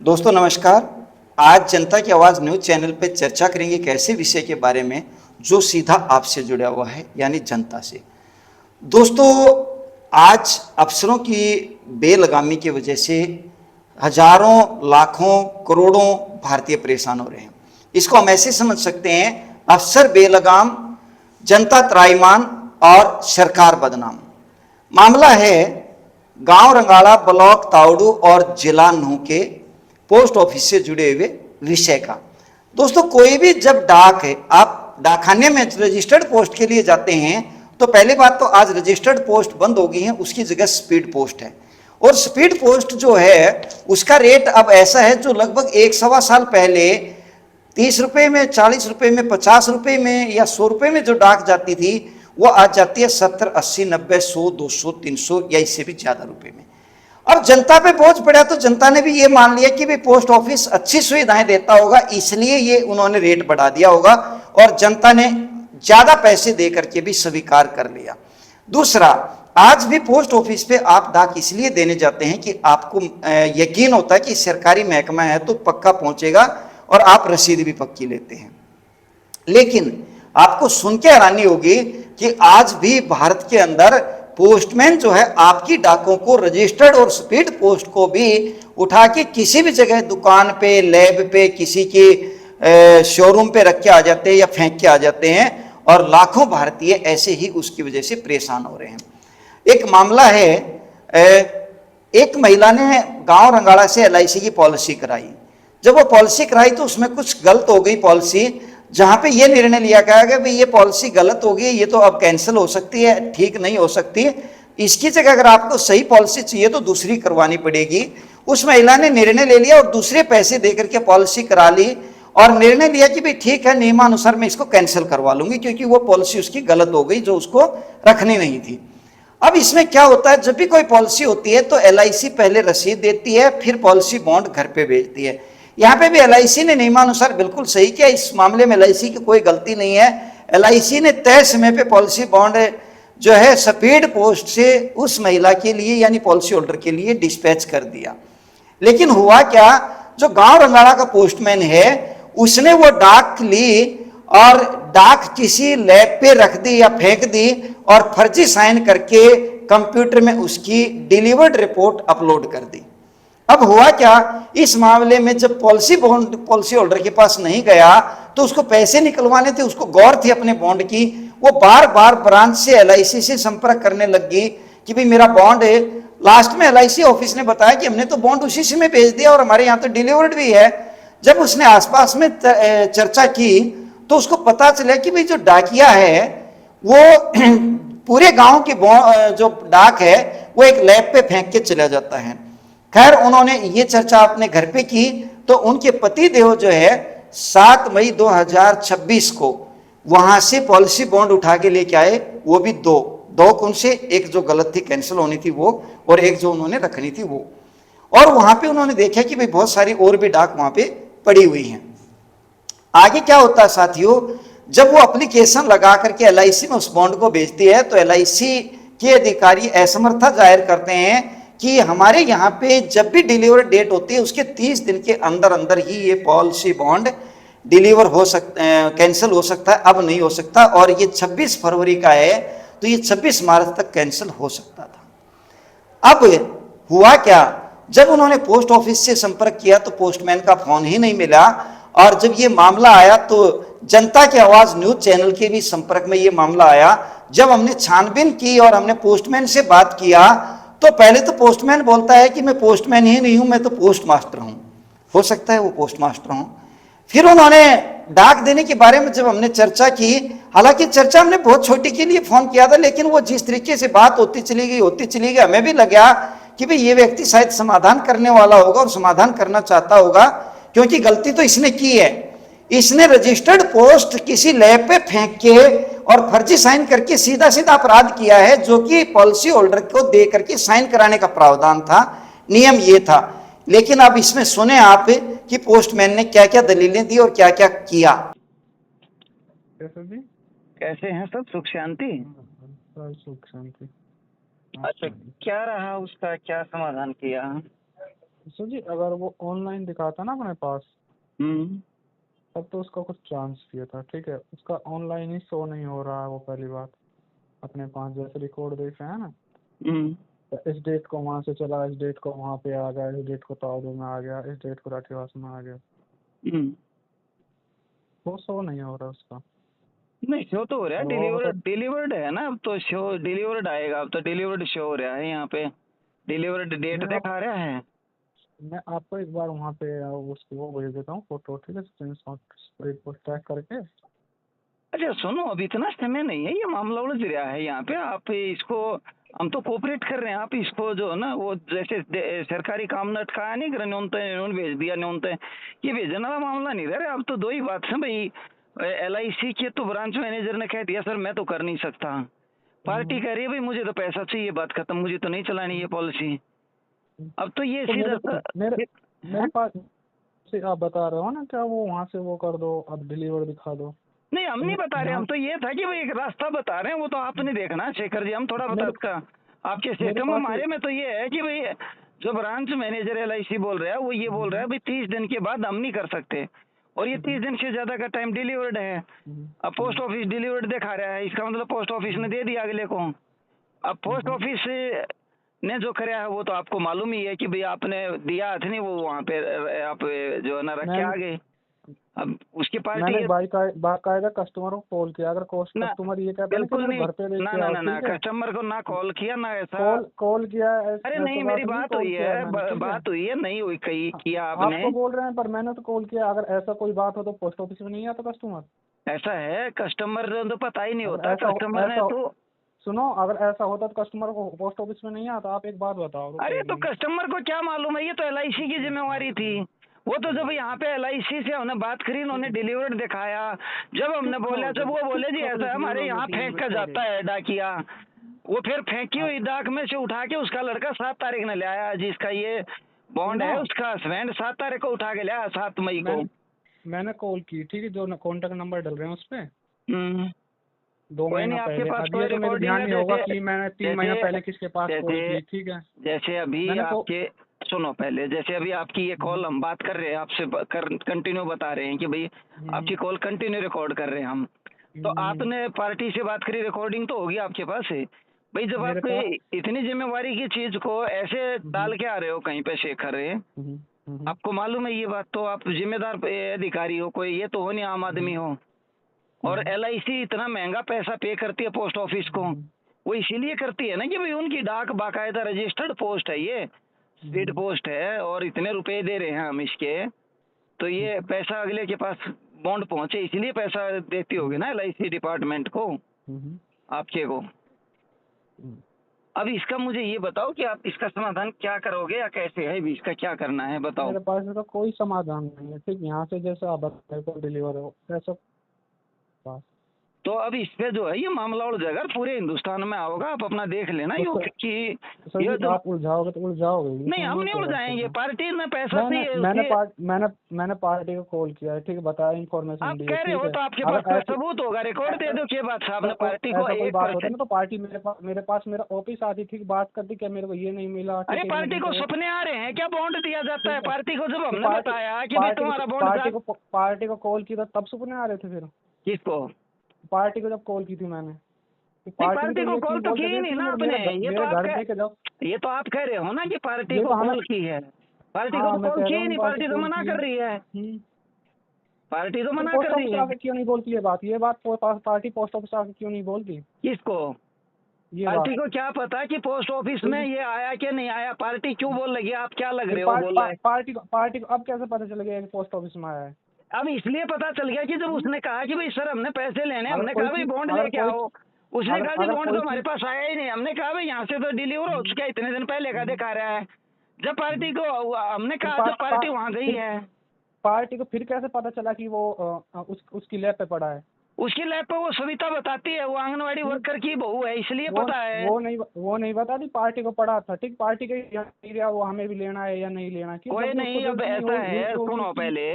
दोस्तों नमस्कार। आज जनता की आवाज़ न्यूज़ चैनल पे चर्चा करेंगे एक ऐसे विषय के बारे में जो सीधा आपसे जुड़ा हुआ है, यानी जनता से। दोस्तों, आज अफसरों की बेलगामी की वजह से हजारों, लाखों, करोड़ों भारतीय परेशान हो रहे हैं। इसको हम ऐसे समझ सकते हैं, अफसर बेलगाम, जनता त्राईमान और सरकार बदनाम। मामला है गांव रंगाड़ा, ब्लॉक तावड़ू और जिला नूह के पोस्ट ऑफिस से जुड़े हुए विषय का। दोस्तों, कोई भी जब डाक है, आप डाकखाने में रजिस्टर्ड पोस्ट के लिए जाते हैं तो पहली बात तो आज रजिस्टर्ड पोस्ट बंद हो गई है, उसकी जगह स्पीड पोस्ट है। और स्पीड पोस्ट जो है उसका रेट अब ऐसा है जो लगभग 1 सवा साल पहले 30 रुपए में, 40 रुपए में, 50 रुपए में या 100 रुपए में जो डाक जाती थी वो आज जाती है 70, 80, 90, 100, 200, 300 या इससे भी ज्यादा रुपए में। अब जनता पे बोझ पड़ा तो जनता ने भी ये मान लिया कि भाई पोस्ट ऑफिस अच्छी सुविधाएं देता होगा, इसलिए ये उन्होंने रेट बढ़ा दिया होगा और जनता ने ज्यादा पैसे दे करके भी स्वीकार कर लिया। दूसरा, आज भी पोस्ट ऑफिस पे आप डाक इसलिए देने जाते हैं कि आपको यकीन होता है कि सरकारी महकमा है तो पक्का पहुंचेगा और आप रसीद भी पक्की लेते हैं। लेकिन आपको सुन के हैरानी होगी कि आज भी भारत के अंदर पोस्टमैन जो है आपकी डाकों को, रजिस्टर्ड और स्पीड पोस्ट को भी उठा के किसी भी जगह, दुकान पे, लैब पे, किसी के शोरूम पे रख के आ जाते हैं या फेंक के आ जाते हैं और लाखों भारतीय ऐसे ही उसकी वजह से परेशान हो रहे हैं। एक मामला है, एक महिला ने गांव रंगाड़ा से LIC की पॉलिसी कराई। जब वो पॉलिसी कराई तो उसमें कुछ गलत हो गई पॉलिसी, जहां पे ये निर्णय लिया गया कि भाई ये पॉलिसी गलत हो गई, ये तो अब कैंसिल हो सकती है, ठीक नहीं हो सकती, इसकी जगह अगर आपको सही पॉलिसी चाहिए तो दूसरी करवानी पड़ेगी। उस महिला ने निर्णय ले लिया और दूसरे पैसे देकर के पॉलिसी करा ली और निर्णय लिया कि भाई ठीक है, नियमानुसार मैं इसको कैंसिल करवा लूंगी क्योंकि वो पॉलिसी उसकी गलत हो गई जो उसको रखनी नहीं थी। अब इसमें क्या होता है, जब भी कोई पॉलिसी होती है तो LIC पहले रसीद देती है, फिर पॉलिसी बॉन्ड घर पे भेजती है। यहाँ पे भी LIC ने नियमानुसार बिल्कुल सही किया, इस मामले में LIC की कोई गलती नहीं है। LIC ने तय समय पे पॉलिसी बॉन्ड जो है स्पीड पोस्ट से उस महिला के लिए यानी पॉलिसी होल्डर के लिए डिस्पैच कर दिया। लेकिन हुआ क्या, जो गांव रंगाड़ा का पोस्टमैन है उसने वो डाक ली और डाक किसी लैब पे रख दी या फेंक दी और फर्जी साइन करके कंप्यूटर में उसकी डिलीवर्ड रिपोर्ट अपलोड कर दी। अब हुआ क्या, इस मामले में जब पॉलिसी होल्डर के पास नहीं गया तो उसको पैसे निकलवाने थे, उसको गौर थी अपने बॉन्ड की, वो बार बार ब्रांच से LIC से संपर्क करने लग गई कि भाई मेरा बॉन्ड है। लास्ट में LIC ऑफिस ने बताया कि हमने तो बॉन्ड उसी से में भेज दिया और हमारे यहाँ तो डिलीवर्ड भी है। जब उसने आसपास में चर्चा की तो उसको पता चला कि भाई जो डाकिया है वो पूरे गांव की जो डाक है वो एक लैब पे फेंक के चला जाता है। खैर, उन्होंने ये चर्चा अपने घर पे की तो उनके पति देव जो है 7 मई 2026 को वहां से पॉलिसी बॉन्ड उठा के लेके आए, वो भी दो कौन से, एक जो गलत थी, कैंसिल होनी थी वो, और एक जो उन्होंने रखनी थी वो। और वहां पे उन्होंने देखा कि भाई बहुत सारी और भी डाक वहां पे पड़ी हुई हैं। आगे क्या होता है साथियों, जब वो एप्लीकेशन लगा करके LIC में उस बॉन्ड को भेजती है तो LIC के अधिकारी असमर्थता जाहिर करते हैं कि हमारे यहाँ पे जब भी डिलीवरी डेट होती है उसके 30 दिन के अंदर अंदर ही ये पॉलिसी बॉन्ड डिलीवर हो सकता, कैंसिल हो सकता है, अब नहीं हो सकता। और ये 26 फरवरी का है तो ये 26 मार्च तक कैंसिल हो सकता था। अब हुआ क्या, जब उन्होंने पोस्ट ऑफिस से संपर्क किया तो पोस्टमैन का फोन ही नहीं मिला और जब ये मामला आया तो जनता की आवाज न्यूज चैनल के भी संपर्क में ये मामला आया। जब हमने छानबीन की और हमने पोस्टमैन से बात किया तो पहले तो पोस्टमैन बोलता है कि मैं पोस्टमैन ही नहीं हूं, मैं तो पोस्ट मास्टर हूं। हो सकता है वो पोस्ट मास्टर हूं। फिर उन्होंने डाक देने के बारे में जब हमने चर्चा की, हालांकि चर्चा हमने बहुत छोटी के लिए फोन किया था, लेकिन वो जिस तरीके से बात होती चली गई, हमें भी लगा कि भाई ये व्यक्ति शायद समाधान करने वाला होगा और समाधान करना चाहता होगा, क्योंकि गलती तो इसने की है। इसने रजिस्टर्ड पोस्ट किसी लैब पे फेंक के और फर्जी साइन करके सीधा सीधा अपराध किया है, जो कि पॉलिसी होल्डर को दे करके साइन कराने का प्रावधान था, नियम ये था। लेकिन अब इसमें सुने आप कि पोस्टमैन ने क्या क्या दलीलें दी और क्या क्या किया। कैसे हैं सब? सुख शांति? सुख शांति। अच्छा, क्या रहा उसका, क्या समाधान किया? सर जी अगर वो ऑनलाइन दिखाता ना अपने पास हम्म। तब तो उसका कुछ चांस भी था, ठीक है। उसका ऑनलाइन ही शो नहीं हो रहा है वो, पहली बात। अपने पास जैसे रिकॉर्ड देख रहे हैं ना, हम्म। तो इस डेट को वहां से चला, इस डेट को वहां पे आ गया, इस डेट को ताउदो में आ गया, इस डेट को राठीवास में आ गया, हम्म। वो शो नहीं हो रहा उसका। नहीं, शो तो हो रहा है, और वो डिलीवर्ड मतलब डिलीवर्ड है ना, अब तो शो डिलीवर्ड आएगा, अब तो डिलीवर्ड शो हो रहा है यहाँ पे, डिलीवर्ड डेट मैं आप दिखा रहा है। मैं आपको एक बार वहाँ पे उसकी वो भेज देता हूँ फोटो, ठीक है, स्क्रीनशॉट एक ट्रैक करके। अच्छा सुनो, अभी इतना समय नहीं है, ये मामला उलझ रहा है यहाँ पे, आप इसको, हम तो कोऑपरेट कर रहे हैं, आप इसको जो है ना वो जैसे सरकारी काम न अटकाया नहीं कर न्यून भेज दिया न्यून, ये भेजने वाला मामला नहीं रह रहा। अब तो दो ही बात है भाई, LIC के तो ब्रांच मैनेजर ने कह दिया सर मैं तो कर नहीं सकता, पार्टी कह रही है भाई मुझे तो पैसा चाहिए, बात खत्म, मुझे तो नहीं चलानी ये पॉलिसी। अब तो ये तो सीधा मेरे मेरे हाँ? पास से आप बता रहे हो ना, क्या वो वहाँ से वो कर दो, अब डिलीवर दिखा दो। नहीं हम तो नहीं बता रहे, यहाँ हम तो ये था कि भाई एक रास्ता बता रहे हैं, वो तो आपने देखना शेखर जी, हम थोड़ा बता मेरे का आपके मेरे सिस्टम में, पास हमारे में तो ये है कि भाई जो ब्रांच मैनेजर LIC बोल रहा है वो ये बोल रहा है भाई 30 दिन के बाद हम नहीं कर सकते, और ये 30 दिन से ज्यादा का टाइम डिलीवर्ड है। अब पोस्ट ऑफिस डिलीवर्ड दिखा रहा है, इसका मतलब पोस्ट ऑफिस ने दे दिया अगले को। अब पोस्ट ऑफिस ने जो कराया है वो तो आपको मालूम ही है कि भाई आपने दिया था नहीं, वो वहाँ पे आप जो है ना रख के मैंने आ गए। अब उसकी पार्टी मैंने ये बाकायदा कस्टमर को कॉल किया। अगर ना, कस्टमर ये कहता है ना कि बिल्कुल मेरे नहीं, घर पे देख ना के ना आओ, ना ना, ठीक है। कस्टमर को ना कॉल किया ना ऐसा। कॉल किया है, अरे ऐसा नहीं, मेरी बात नहीं, बात कॉल हुई किया है है, मैंने, ठीक है। बात हुई है, नहीं हुई कही किया आपने। आपको बोल रहे हैं पर मैंने तो कॉल किया। अगर ऐसा कोई बात हो तो पोस्ट ऑफिस में नहीं आता कस्टमर। ऐसा है, कस्टमर तो पता ही नहीं अगर होता, ऐसा कस्टमर ने ऐसा तो। सुनो, अगर ऐसा होता तो कस्टमर को पोस्ट ऑफिस में नहीं आता। आप एक बात बताओ, रुको अरे एक तो मिनट। कस्टमर को क्या मालूम है, ये तो LIC की जिम्मेवारी थी। वो तो जब यहाँ पे LIC से हमने बात करी, उन्होंने डिलीवर्ड दिखाया, जब हमने बोला, जब वो बोले जी ऐसा है हमारे यहाँ फेंक कर जाता है डाकिया, वो फिर फेंकी हुई डाक में से उठा के उसका लड़का 7 तारीख ने ले आया, जिसका ये बॉन्ड सुनो, है, उसका हस्बैंड 7 तारीख को उठा के लाया, 7 मई को। मैंने कॉल की, ठीक है, जो कॉन्टेक्ट नंबर डल रहे हैं उस पे हम्म। 2 कोई महीना नहीं, आपके पहले। पास अब कोई ये तो मेरे रिकॉर्डिंग ध्यान है, नहीं होगा जैसे कि मैंने 3 महीना जैसे पहले किसके पास कॉल जैसे की, ठीक है। जैसे अभी मैंने को आपके, सुनो पहले, जैसे अभी आपकी ये कॉल हम बात कर रहे हैं आपसे, कंटिन्यू बता रहे हैं कि भाई आपकी कॉल कंटिन्यू रिकॉर्ड कर रहे हैं हम, तो हम्म, आपने पार्टी से बात करी, रिकॉर्डिंग तो होगी आपके पास है भाई। जब मेरे आप पास इतनी जिम्मेवारी की चीज को ऐसे हम्म, डाल के आ रहे हो कहीं पे शेखर है, हम्म, हम्म, आपको मालूम है ये बात, तो आप जिम्मेदार अधिकारी हो, कोई ये तो हो नहीं आम आदमी हो। और हम्म, LIC इतना महंगा पैसा पे करती है पोस्ट ऑफिस को, हम्म, वो इसीलिए करती है ना कि भाई उनकी डाक बाकायदा रजिस्टर्ड पोस्ट है, ये स्पीड हम्म, पोस्ट है, और इतने रुपए दे रहे हैं हम इसके, तो ये पैसा अगले के पास बॉन्ड पहुंचे, इसलिए पैसा देती होगी ना LIC डिपार्टमेंट को, हम्म, आपके को। हम्म। अब इसका मुझे ये बताओ कि आप इसका समाधान क्या करोगे, या कैसे है भी, इसका क्या करना है बताओ। मेरे पास इसका कोई समाधान नहीं है, ठीक। यहाँ से जैसे आप बताए को डिलीवर हो ऐसा पास तो अब इस पे जो है ये मामला उड़ जाएगा, पूरे हिंदुस्तान में आओगा, आप अपना देख लेना तो यो सर, कि सर ये जी जो, आप उलझाओगे तो उलझाओगे ही, नहीं तो हम मैं नहीं क्या उड़ कर जाएंगे, सकता हूँ। पार्टी में पैसा चाहिए मैंने उसके। मैंने पार्टी को कॉल किया है, ठीक है, बताया, इन्फॉर्मेशन आप दी है, कह रहे ठीक हो है। तो आपके पास अगर कोई ऐसी सबूत होगा, रिकॉर्ड दे दो कि बात साहब ने पार्टी को ऐसा कोई बात होता 1%। ना तो पार्टी मेरे पास मेरा ऑफिस आती, ठीक, बात करती, क्या मेरे को ये नहीं मिला, अरे ठीक है, इतने पार्टी दिन को से वो, सपने आ रहे हैं क्या, बॉन्ड दिया जाता है ठीक है। पार्टी को, जब तो हमने बताया कि भाई तुम्हारा बॉन्ड साहब। पार्टी को कॉल की तो तब सुपने आ रहे थे फिर। किसको? पार्टी को जब कॉल की थी मैंने, तो नहीं पार्टी भी तो पार्टी को ये कॉल चीज तो बोल की ही सकती नहीं थी कि ना मेरे आपने, ये तो मेरे आप घर देके जाओ। ये तो आप कह रहे हो ना कि पार्टी ये को तो हमें, कॉल की है, पार्टी को हाँ तो मैं कॉल कह की रहा ही हूँ नहीं, पार्टी पार्टी तो कॉल मना की कर रही है, है। पार्टी तो फिर मना पोस्ट कर रही ऑफिस है। आके क्यों नहीं बोलती ये बात पार्टी पोस्ट ऑफिस आके क्यों नहीं बोलती किसको? ये पार्टी बात। को क्या पता कि पोस्ट ऑफिस में फिर ये आया कि नहीं आया, पार्टी क्यों बोल रही है, आप क्या लग फिर रहे हो बोल रहे हैं। पार्टी को अब कैसे पता चल गया कि पोस्ट ऑफिस में आया है। अब इसलिए पता चल गया कि जब हम्म? उसने कहा कि भाई सर हमने पैसे लेने, अगर हमने कोई कहा भाई चीज बॉन्ड अगर लेके कोई आओ, उसने अगर कहा जी अगर बॉन्ड तो कोई हमारे चीज पास आया ही नहीं, हमने कहा भाई यहाँ से तो डिलीवर हो चुका है, इतने दिन पहले का दिखा रहा है। जब पार्टी को हमने फिर कहा, पा, जब पा, पार्टी वहां गई फिर है, पार्टी को फिर कैसे पता चला कि वो उसकी लैब पे पड़ा है। उसकी लैब पे वो सविता बताती है, वो आंगनवाड़ी हम्म? वर्कर की बहू है, इसलिए वो पता है। वो नहीं बता दी, पार्टी को पड़ा था, ठीक। पार्टी के यहाँ नहीं रहा, वो हमें भी लेना है या नहीं लेना, क्यों, कोई जबकि उसको नहीं, अब जरूरत नहीं ऐसा हुई है, होगी सुनो उसकी। पहले,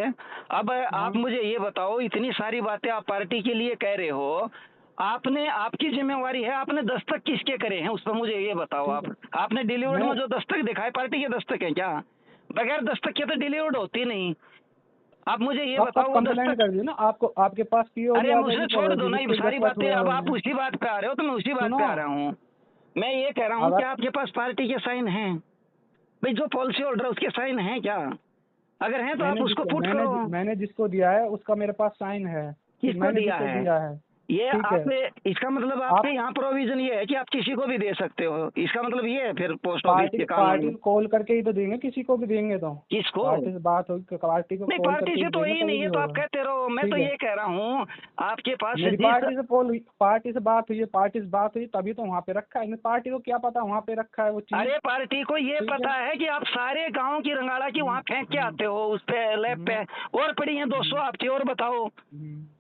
अब हाँ, आप मुझे ये बताओ, इतनी सारी बातें आप पार्टी के लिए कह रहे हो, आपने, आपकी जिम्मेवारी है, आपने दस्तक किसके करे हैं उस पर मुझे ये बताओ। ठीक है। आपने डिलीवर्ड मैं में जो दस्तक दिखाए पार्टी के दस्तक है क्या? बगैर दस्तक के तो डिलीवर्ड होती नहीं। आप मुझे ये आप बताओ वो कंप्लेंट दस्तक। कर दियो ना, आपको आपके पास पीओडी अरे आ मुझे जाएगी छोड़ दो पॉलिसी ना, ये जिसके सारी 10 वर्ष बातें, हुए अब हुए आप हैं। उसी बात पे आ रहे हो तो मैं उसी बात सुनो, पे आ रहा हूँ। मैं ये कह रहा हूँ कि अगर आपके पास पार्टी के साइन हैं भाई, जो पॉलिसी होल्डर है उसके साइन हैं क्या? अगर हैं तो आप उसको पुट करो। मैंने जिसको दिया है उसका मेरे पास साइन है कि किसको मैंने दिया जिसको है? दिया है। ये ठीक है, आप, इसका मतलब आप आपके यहाँ प्रोविजन ये है कि आप किसी को भी दे सकते हो, इसका मतलब ये है फिर पोस्ट ऑफिस पार्टी के कानून पार्टी में। को कॉल करके ही तो देंगे, किसी को भी देंगे तो। किसको? पार्टी से बात होगी, पार्टी को नहीं कॉल पार्टी करके से ही तो देंगे, ही तभी नहीं भी है तो आप होगा। कहते रहो, मैं तो ठीक है, ये कह रहा हूँ आपके पास मेरी जिस। पार्टी से बात हुई है, पार्टी से बात हुई तभी तो वहाँ पे रखा है। पार्टी को क्या पता वहाँ पे रखा है वो चीज। अरे पार्टी को ये ठीक है। पता है कि आप सारे गांव की रंगाड़ा की वहाँ फेंक के आते हो उस पे लैब पे, और पड़ी है 200 आपकी, और बताओ।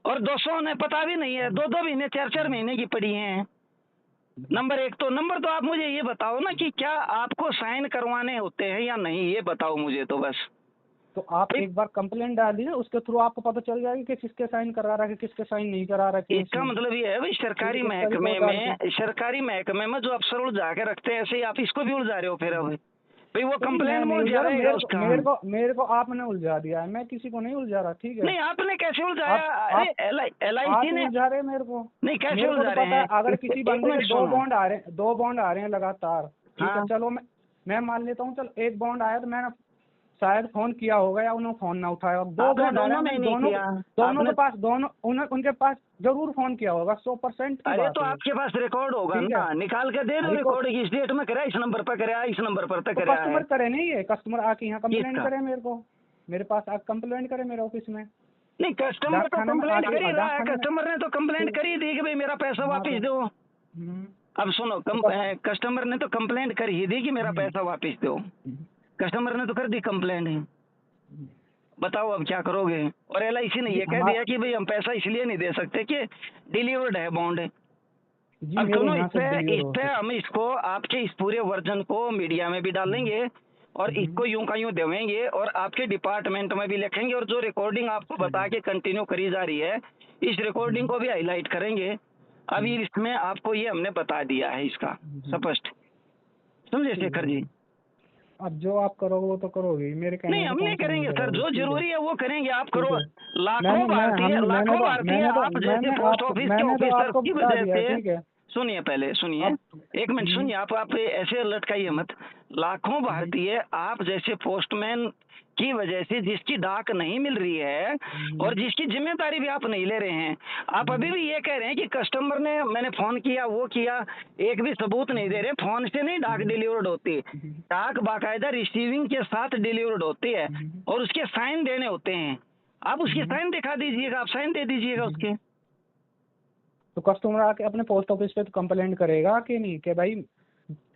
और 200 ने पता भी नहीं है, 2-2 महीने 4-4 महीने की पड़ी हैं। नंबर एक तो, नंबर दो, आप मुझे ये बताओ ना कि क्या आपको साइन करवाने होते हैं या नहीं, ये बताओ मुझे तो बस। तो आप भाई एक बार कंप्लेंट डाल दीजिए, उसके थ्रू आपको पता चल जाएगा कि किसके साइन करा रहा है, किसके साइन नहीं करा रहा है इसका इसमें। मतलब ये है भाई, सरकारी इसका महकमे रिपोर्ट डाल के। में, सरकारी महकमे में जो अफसर उलझा के रखते हैं, ऐसे ही आप इसको भी उलझा रहे हो फिर अब। भाई वो तो जी कंप्लेंट मैं में नहीं उलझा उलझा रहा, रहेगा उसका। मेरे को आपने उलझा दिया है, मैं किसी को नहीं उलझा रहा। ठीक है, नहीं आपने कैसे उलझाया? अरे आप LIC ही ने। उलझा रहे हैं मेरे को। नहीं कैसे मेरे को तो उलझा रहे पता है, हैं? अगर एक किसी एक बंदे के मिनट सुनो। दो बॉन्ड आ रहे हैं लगातार। ठीक है, हाँ चलो मैं मान लेता हूँ, चल एक बॉन्ड आया तो मैंने शायद फोन किया होगा या उन्होंने फोन ना उठाया होगा। दो आपने बॉन्ड आ रहे दोनों हैं, में मैंने नहीं दोनों किया। दोनों आपने, के पास, उनके पास जरूर फोन किया होगा, 100% की अरे बात तो है ये। आपके पास रिकॉर्ड होगा ठीक है, ना, निकाल के दे दो रिकॉर्ड रिकॉर्ड की, इस डेट में कराया, इस नंबर पर कराया, इस नंबर पर तक तो कराया है। कस्टमर करे नहीं है, कस्टमर आके यहाँ कंप्लेंट किसका? करे मेरे को, मेरे पास आके कंप्लेंट करे मेरे ऑफिस में, नहीं कस्टमर डाक तो खाने में कंप्लेंट आके, कर ही रहा डाक है, खाने में। कस्टमर ने तो कंप्लेंट ठीक, कर ही दी कि भाई मेरा पैसा हाँ वापस दो। अब सुनो, तो कस्टमर ने तो कंप्लेंट कर ही दी कि मेरा पैसा वापस दो। कस्टमर ने तो कर दी कंप्लेंट। बताओ अब क्या करोगे? और LIC ने जी ये कह दिया कि भाई हम पैसा इसलिए नहीं दे सकते कि डिलीवर्ड है बॉन्ड। जी अब मेरे सुनो, यहाँ इस से पे डिलीवर इस हो पे सकता हम इसको आपके इस पूरे वर्जन को मीडिया में भी डालेंगे, और इसको यूं का यूं देवेंगे, और आपके डिपार्टमेंट में भी लिखेंगे, और जो रिकॉर्डिंग आपको बता के कंटिन्यू करी जा रही है, इस रिकॉर्डिंग को भी हाईलाइट करेंगे। अभी इसमें आपको ये हमने बता दिया है इसका स्पष्ट, समझे शेखर जी? अब जो आप करोगे वो तो करोगे ही, मेरे कहने नहीं से हम कौन नहीं सा नहीं करेंगे सर, करोगे। जो ठीक है, जरूरी है वो करेंगे, आप ठीक करो। है। लाखों भारतीय, लाखों भारतीय आप जैसे पोस्ट ऑफिस के मैंने तो ऑफिसर आपको की बता वजह दिया है। से, ठीक है, सुनिए पहले सुनिए, अब एक मिनट सुनिए, आप ऐसे लटकाइए मत। लाखों भारतीय आप जैसे पोस्टमैन की वजह से, जिसकी डाक नहीं मिल रही है और जिसकी जिम्मेदारी भी आप नहीं ले रहे हैं, आप अभी भी ये कह रहे हैं कि कस्टमर ने, मैंने फोन किया, वो किया, एक भी सबूत नहीं दे रहे। फोन से नहीं डाक डिलीवर्ड होती, डाक बाकायदा रिसीविंग के साथ डिलीवर्ड होती है, और उसके साइन देने होते हैं। आप उसके साइन दिखा दीजिएगा, आप साइन दे दीजिएगा उसके। तो कस्टमर आके अपने पोस्ट ऑफिस पे तो कंप्लेंट करेगा कि नहीं, कि भाई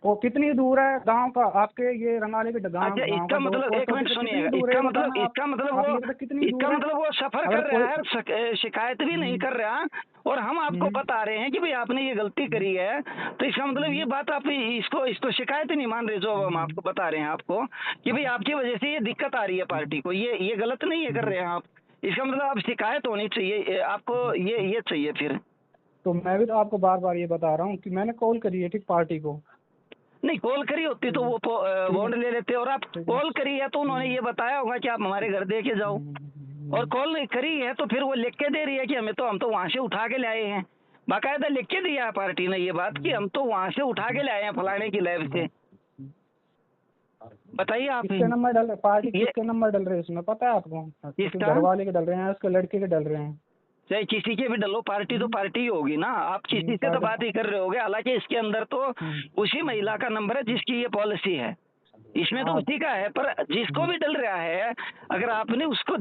वो कितनी दूर है गांव का, आपके ये रंगाले के गांव अच्छा गांव इसका का मतलब, पोस्ट एक मिनट ऑफिस से सुनिएगा, कितनी दूर है, इसका मतलब, बताना आप। इसका मतलब आप वो, ये बताओ कितनी इसका दूर है। मतलब वो सफर अगर कर कोई रहा है, शिकायत भी नहीं कर रहा, और हम आपको बता रहे हैं कि भाई आपने ये गलती करी है, तो इसका मतलब ये बात आप इसको शिकायत नहीं मान रहे, जो हम आपको बता रहे हैं आपको कि भाई आपकी वजह से ये दिक्कत आ रही है पार्टी को, ये गलत नहीं है कर रहे हैं आप। इसका मतलब आप शिकायत होनी चाहिए आपको, ये चाहिए फिर। तो मैं भी तो आपको बार बार ये बता रहा हूँ कि मैंने कॉल करी है, ठीक, पार्टी को। नहीं कॉल करी होती तो वो बॉन्ड ले लेते, और आप कॉल करी है तो उन्होंने ये बताया होगा कि आप हमारे घर दे के जाओ, और कॉल नहीं करी है तो फिर वो लिख के दे रही है कि हम तो वहां से उठा के लाए हैं, बाकायदा लिख के दिया है पार्टी ने ये बात कि हम तो वहां से उठा के लाए हैं फलाने की लैब से। बताइए आप किसके नंबर डल रहे, पार्टी ये किसके नंबर डल रहे हैं इसमें, पता है आपको? किसका? घर वाले के डल रहे हैं, उसके लड़के के डल रहे हैं। चाहे किसी के भी डलो, पार्टी तो पार्टी ही होगी ना, आप किसी से तो बात ही कर रहे होगे। हालांकि इसके अंदर तो उसी महिला का नंबर है जिसकी ये पॉलिसी है, इसमें तो उसी का है, पर जिसको भी डल रहा है, अगर आपने उसको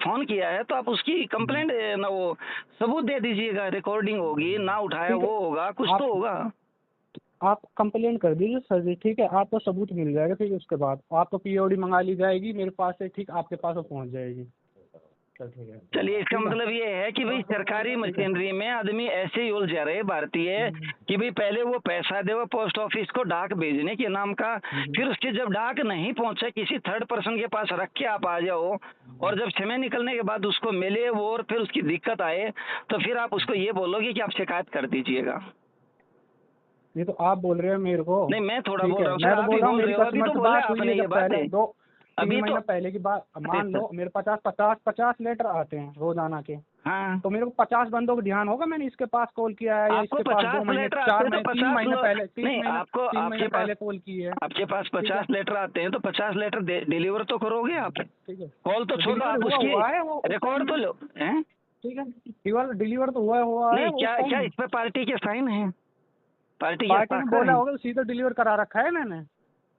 फोन किया है तो आप उसकी कंप्लेंट ना, वो सबूत दे दीजिएगा, रिकॉर्डिंग होगी, ना उठाया वो होगा, कुछ तो होगा। आप कंप्लेंट कर दीजिए सर जी, ठीक है, आपको सबूत मिल जाएगा। फिर उसके बाद आपको पीओडी मंगा ली जाएगी मेरे पास से, ठीक, आपके पास वो पहुंच जाएगी। चलिए इसका मतलब ये है कि भाई सरकारी मशीनरी में आदमी ऐसे ही उलझा रहे भारतीय कि भाई पहले वो पैसा दे वो पोस्ट ऑफिस को डाक भेजने के नाम का, फिर उसके जब डाक नहीं पहुंचे किसी थर्ड पर्सन के पास रख के आप आ जाओ, और जब समय निकलने के बाद उसको मिले वो और फिर उसकी दिक्कत आए, तो फिर आप उसको ये बोलोगे कि आप शिकायत कर दीजिएगा। ये तो आप बोल रहे हो मेरे को। नहीं मैं थोड़ा ठीक बोल है, रहा हूँ मैं सर, तो आप बोल ही रहा हूँ बोल मेरी रहे हो, अभी कस्टमर तो से बोला बात हुई आपने है ये जब पहले बातें। दो अभी 3 तो महीना पहले की बात मान लो, मेरे 50 लेटर आते हैं रोजाना के, हाँ, तो मेरे को 50 बंदों को ध्यान होगा मैंने इसके पास कॉल किया है या आपको इसके पास 2 50 महीने लेटर 4 आते हैं महीने तो 3 50 महीने लोग पहले नहीं, आपको 3 महीने आपके पास पहले कॉल की है। आपके पास ठीक है, 50 लेटर आते हैं तो 50 लेटर डिलीवर तो करोगे आप। ठीक है, कॉल तो छोड़ो, डिलीवर आप हुआ उसकी हुआ है वो उस रिकॉर्ड टाइम तो में। लो हैं। ठीक है, डिलीवर तो हुआ है नहीं, वो उस क्या क्या टाइम। इस पे पार्टी के साइन हैं? पार्टी के पार्टी ने हस्ताक्षर बोला हैं? होगा, उसी तो डिलीवर करा रखा है मैंने।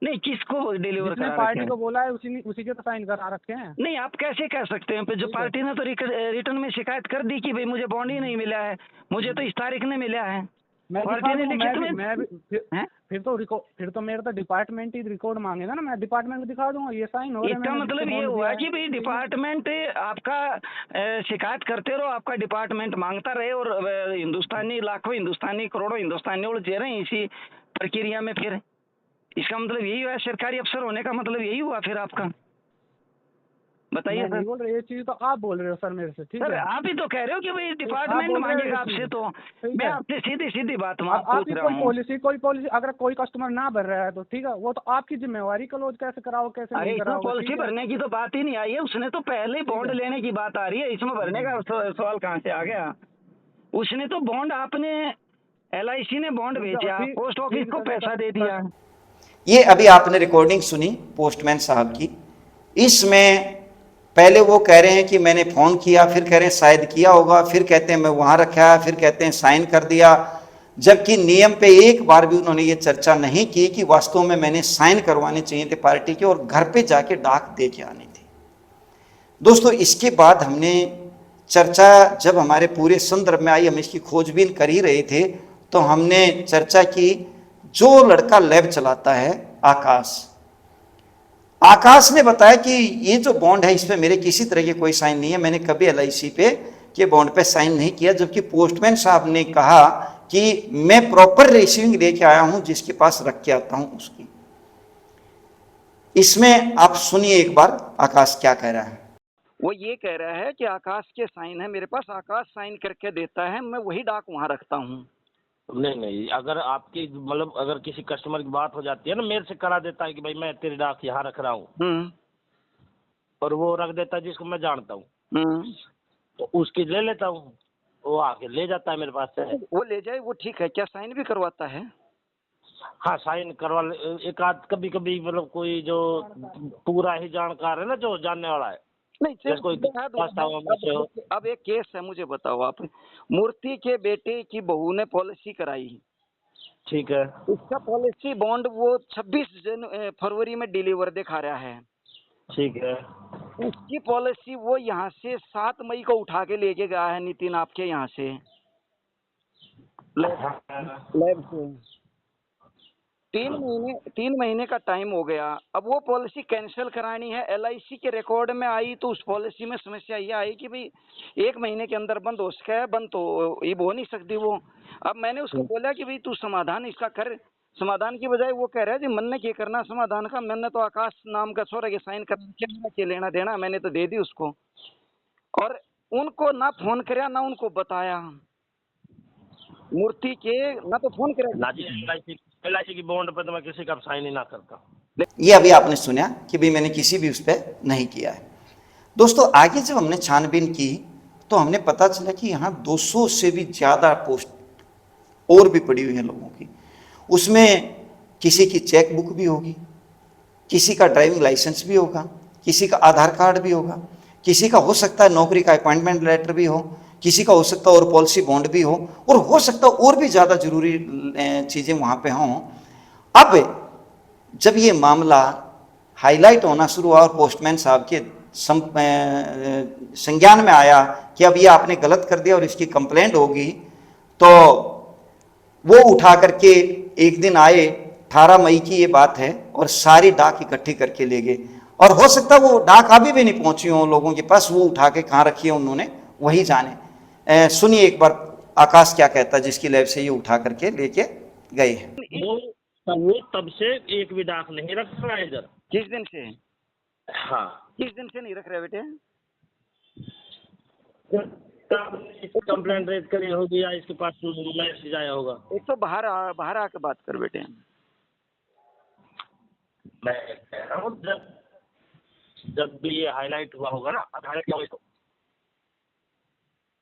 नहीं, किसको डिलीवर जिसने करा रखे पार्टी हैं? को बोला है उसी के तो साइन करा रखे हैं। नहीं, आप कैसे कह सकते हैं? जो ठीक है, पार्टी ने तो रिटर्न में शिकायत कर दी कि भाई मुझे बॉन्ड ही नहीं मिला है, मुझे तो इस तारीख ने मिला है। मैं पार्टी दिखा ने दूंगा। लिखित में मैं भी हैं? फिर तो मेरा तो डिपार्टमेंट ही रिकॉर्ड मांगेगा ना, मैं डिपार्टमेंट को दिखा दूंगा ये साइन हो रहे हैं, इसका मैंने जिससे मतलब ये बॉन्ड हुआ दिया है है। कि भाई ठीक है, डिपार्टमेंट आपका शिकायत करते रहो, आपका डिपार्टमेंट मांगता रहे, और हिंदुस्तानी लाखों हिंदुस्तानी करोड़ों हिंदुस्तानी उलझे रहे हैं इसी प्रक्रिया में। फिर इसका मतलब यही हुआ, सरकारी अफसर होने का मतलब यही हुआ फिर आपका? बताइए मैं नहीं सर। बोल रहा, ये चीज तो आप बोल रहे हो सर मेरे से। ठीक सर है, आप ही तो कह रहे हो कि भाई आप डिपार्टमेंट बोल रहे हो ये मांगेगा आपसे, चीज। तो ठीक मैं है, आपसे सीधी सीधी बात अब पूछ आपकी रहा हूँ। कोई पॉलिसी अगर कोई कस्टमर ना भर रहा है तो ठीक है, वो तो आपकी जिम्मेवारी, क्लोज कैसे कराओ कैसे अरे नहीं इसमें कराओगे। पॉलिसी ठीक है, भरने की तो बात ही नहीं आई है, उसने तो पहले ही ठीक बॉन्ड है, लेने की बात आ रही है, इसमें भरने का सवाल कहाँ से आ गया? उसने तो बॉन्ड, आपने LIC ने बॉन्ड भेजा, ठीक पोस्ट ऑफिस ठीक को पैसा दे दिया। ये अभी आपने रिकॉर्डिंग सुनी पोस्टमैन साहब की। इसमें पहले वो कह रहे हैं कि मैंने फोन किया, फिर कह रहे हैं शायद किया होगा, फिर कहते हैं मैं वहां रखा है, फिर कहते हैं साइन कर दिया। जबकि नियम पे एक बार भी उन्होंने ये चर्चा नहीं की कि वास्तव में मैंने साइन करवाने चाहिए थे पार्टी के और घर पे जाके डाक दे के आनी थी। दोस्तों, इसके बाद हमने चर्चा जब हमारे पूरे संदर्भ में आई, हम इसकी खोजबीन कर ही रहे थे, तो हमने चर्चा की जो लड़का लैब चलाता है, आकाश ने बताया कि ये जो बॉन्ड है इस पे मेरे किसी तरह के कोई साइन नहीं है, मैंने कभी LIC पे के बॉन्ड पे साइन नहीं किया। जबकि पोस्टमैन साहब ने कहा कि मैं प्रॉपर रिसीविंग लेके आया हूं, जिसके पास रख के आता हूं उसकी। इसमें आप सुनिए एक बार आकाश क्या कह रहा है। वो ये कह रहा है कि आकाश के साइन है मेरे पास, आकाश साइन करके देता है, मैं वही डाक वहां रखता हूँ। नहीं नहीं, अगर आपकी मतलब अगर किसी कस्टमर की बात हो जाती है ना, मेरे से करा देता है कि भाई मैं तेरी डाक यहाँ रख रहा हूँ, और वो रख देता है जिसको मैं जानता हूँ, तो उसकी ले लेता हूँ, वो आके ले जाता है मेरे पास से। वो ले जाए, वो ठीक है, क्या साइन भी करवाता है? हाँ, साइन करवा एक आध कभी कभी, मतलब कोई जो पूरा ही जानकार है ना, जो जानने वाला है, नहीं, जैसे कोई अब एक केस है, मुझे बताओ आप। मूर्ति के बेटे की बहू ने पॉलिसी कराई, ठीक है, उसका पॉलिसी बॉन्ड वो 26 फरवरी में डिलीवर दिखा रहा है। ठीक है, उसकी पॉलिसी वो यहाँ से 7 मई को उठा के लेके गया है नितिन, आपके यहाँ से लैब से। 3 महीने का टाइम हो गया। अब वो पॉलिसी कैंसिल करानी है, LIC के रिकॉर्ड में आई, तो उस पॉलिसी में समस्या ये आई कि भाई 1 महीने के अंदर बंद हो सका है, बंद तो ये हो नहीं सकती वो। अब मैंने उसको बोला कि भाई तू समाधान इसका कर, समाधान की बजाय वो कह रहा है जी मन ने क्या करना समाधान का, मैंने तो आकाश नाम का छोरा के साइन कर के लेना देना, मैंने तो दे दी उसको। और उनको ना फोन कराया ना उनको बताया, मूर्ति के ना तो फोन कराया। ना जी, LIC की बॉन्ड पे तो मैं किसी का साइन ही ना करता। ये अभी आपने सुना कि भाई मैंने किसी भी उस पर नहीं किया है। दोस्तों, आगे जब हमने छानबीन की तो हमने पता चला कि यहाँ 200 से भी ज़्यादा पोस्ट और भी पड़ी हुई हैं लोगों की। उसमें किसी की चेक बुक भी होगी, किसी का ड्राइविंग लाइसेंस भी होगा, किसी का आधार कार्ड भी होगा, किसी का हो सकता है नौकरी का अपॉइंटमेंट लेटर भी हो, किसी का हो सकता है और पॉलिसी बॉन्ड भी और हो सकता है और भी ज़्यादा जरूरी चीज़ें वहाँ पे हों। अब जब ये मामला हाईलाइट होना शुरू हुआ और पोस्टमैन साहब के संज्ञान में आया कि अब ये आपने गलत कर दिया और इसकी कंप्लेंट होगी, तो वो उठा करके एक दिन आए, 18 मई की ये बात है, और सारी डाक इकट्ठी करके ले गए। और हो सकता है वो डाक अभी भी नहीं पहुंची हो लोगों के पास, वो उठा के कहाँ रखी है उन्होंने वही जाने। सुनिए एक बार आकाश क्या कहता है, जिसकी लैब से ये उठा करके लेके गए हैं। वो तब से एक भी डाक नहीं रख रहा है इधर। किस दिन से? हाँ, किस दिन से नहीं रख रहे बेटे? कंप्लेंट रेज करी होगी या इसके पास मैसेज आया होगा। एक तो बाहर आके बात कर बेटे। मैं कह रहा हूँ जब जब भी ये हाईलाइट हुआ होगा ना, हाईलाइट किया होगा इसको,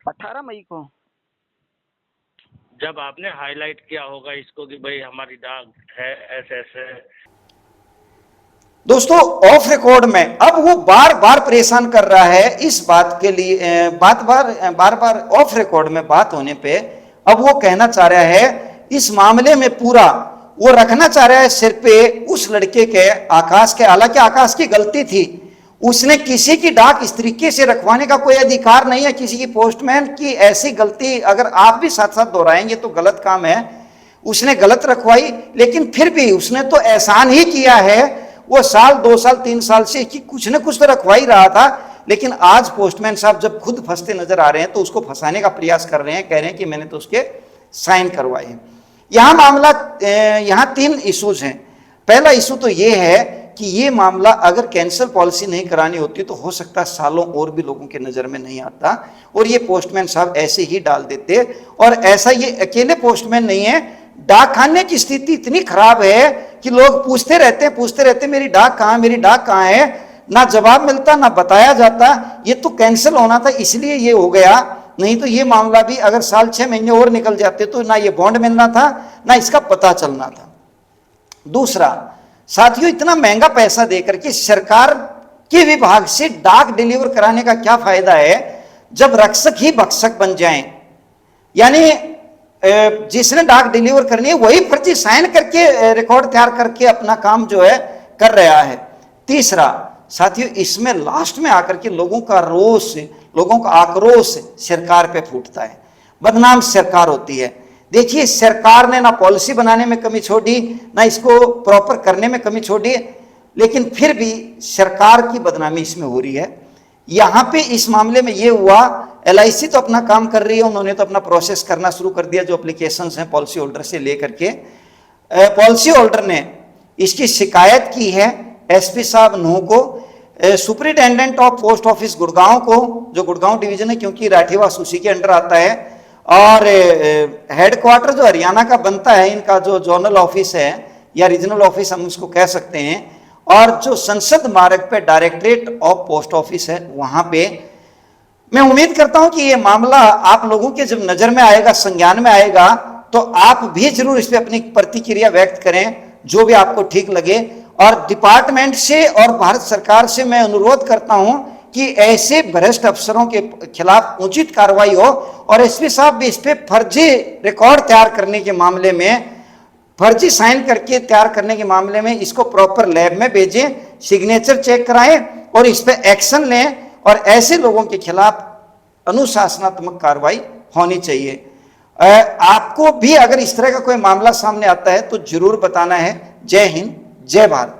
18 मई को। जब आपने हाईलाइट किया होगा इसको कि भाई हमारी डाक है ऐसे ऐसे। दोस्तों ऑफ रिकॉर्ड में अब वो बार बार परेशान कर रहा है इस बात के लिए, बार बार ऑफ रिकॉर्ड में बात होने पे अब वो कहना चाह रहा है इस मामले में पूरा वो रखना चाह रहा है सिर पे उस लड़के के आकाश के। हालांकि आकाश की गलती थी, उसने किसी की डाक इस तरीके से रखवाने का कोई अधिकार नहीं है। किसी की पोस्टमैन की ऐसी गलती अगर आप भी साथ साथ दोहराएंगे तो गलत काम है। उसने गलत रखवाई, लेकिन फिर भी उसने तो एहसान ही किया है। वो साल 2 साल 3 साल से कि कुछ न कुछ तो रखवा ही रहा था, लेकिन आज पोस्टमैन साहब जब खुद फंसते नजर आ रहे हैं तो उसको फंसाने का प्रयास कर रहे हैं, कह रहे हैं कि मैंने तो उसके साइन करवाए हैं। यहां मामला, यहां 3 इश्यूज हैं। पहला इशू तो ये है कि ये मामला अगर कैंसल पॉलिसी नहीं करानी होती तो हो सकता है सालों और भी लोगों के नजर में नहीं आता और ये पोस्टमैन साहब ऐसे ही डाल देते। और ऐसा ये अकेले पोस्टमैन नहीं है, डाक खाने की स्थिति इतनी खराब है कि लोग पूछते रहते मेरी डाक कहाँ है, ना जवाब मिलता ना बताया जाता। ये तो कैंसिल होना था इसलिए ये हो गया, नहीं तो ये मामला भी अगर साल 6 महीने और निकल जाते तो ना ये बॉन्ड मिलना था ना इसका पता चलना था। दूसरा साथियों, इतना महंगा पैसा देकर के सरकार के विभाग से डाक डिलीवर कराने का क्या फायदा है जब रक्षक ही भक्षक बन जाएं। यानी जिसने डाक डिलीवर करनी है वही फर्जी साइन करके रिकॉर्ड तैयार करके अपना काम जो है कर रहा है। तीसरा साथियों, इसमें लास्ट में आकर के लोगों का रोष, लोगों का आक्रोश सरकार पे फूटता है, बदनाम सरकार होती है। देखिए सरकार ने ना पॉलिसी बनाने में कमी छोड़ी ना इसको प्रॉपर करने में कमी छोड़ी, लेकिन फिर भी सरकार की बदनामी इसमें हो रही है। यहां पे इस मामले में ये हुआ, LIC तो अपना काम कर रही है, उन्होंने तो अपना प्रोसेस करना शुरू कर दिया, जो एप्लीकेशंस हैं पॉलिसी होल्डर से लेकर के। पॉलिसी होल्डर ने इसकी शिकायत की है SP साहब नूह को, superintendent of post office Gurgaon को, जो गुड़गांव डिवीजन है क्योंकि राठीवास उसी के अंडर आता है, और हेडक्वार्टर जो हरियाणा का बनता है, इनका जो जोनल ऑफिस है या रीजनल ऑफिस हम इसको कह सकते हैं, और जो संसद मार्ग पे डायरेक्टरेट ऑफ पोस्ट ऑफिस है वहां पे। मैं उम्मीद करता हूं कि ये मामला आप लोगों के जब नजर में आएगा, संज्ञान में आएगा, तो आप भी जरूर इस पे अपनी प्रतिक्रिया व्यक्त करें जो भी आपको ठीक लगे। और डिपार्टमेंट से और भारत सरकार से मैं अनुरोध करता हूं कि ऐसे भ्रष्ट अफसरों के खिलाफ उचित कार्रवाई हो, और SP साहब भी इस पे फर्जी रिकॉर्ड तैयार करने के मामले में, फर्जी साइन करके तैयार करने के मामले में इसको प्रॉपर लैब में भेजें, सिग्नेचर चेक कराएं और इस पे एक्शन लें, और ऐसे लोगों के खिलाफ अनुशासनात्मक कार्रवाई होनी चाहिए। आपको भी अगर इस तरह का कोई मामला सामने आता है तो जरूर बताना है। जय हिंद, जय भारत।